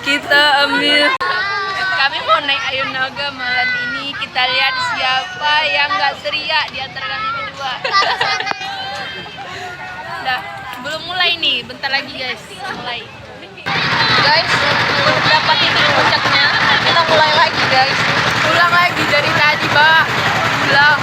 Kita ambil. Kami mau naik Ayun Naga malam ini. Kita lihat siapa yang nggak teriak di antara kami berdua. Udah, belum mulai nih. Bentar lagi guys, mulai. Guys, belum dapat titik puncaknya. Kita mulai lagi guys. Ulang lagi dari tadi, Mbak. Ulang.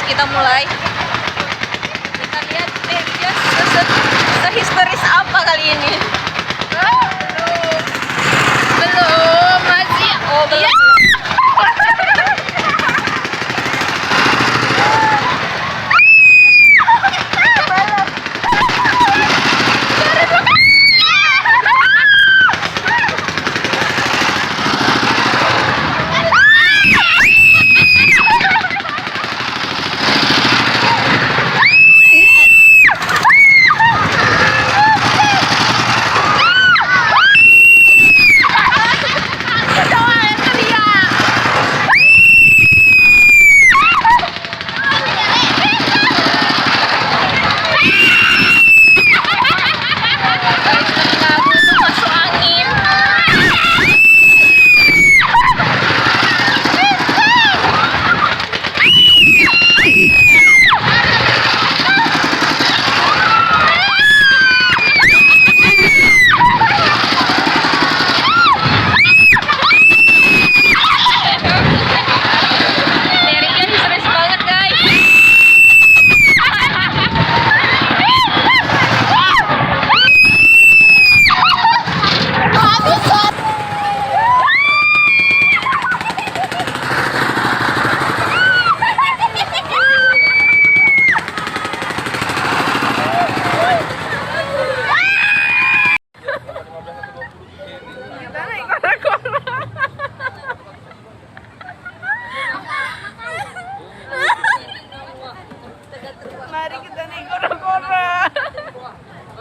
Kita mulai. Kita lihat dia sehisteris apa kali ini. Belum masih. Oh belum. Doa yang teriak.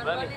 Berani.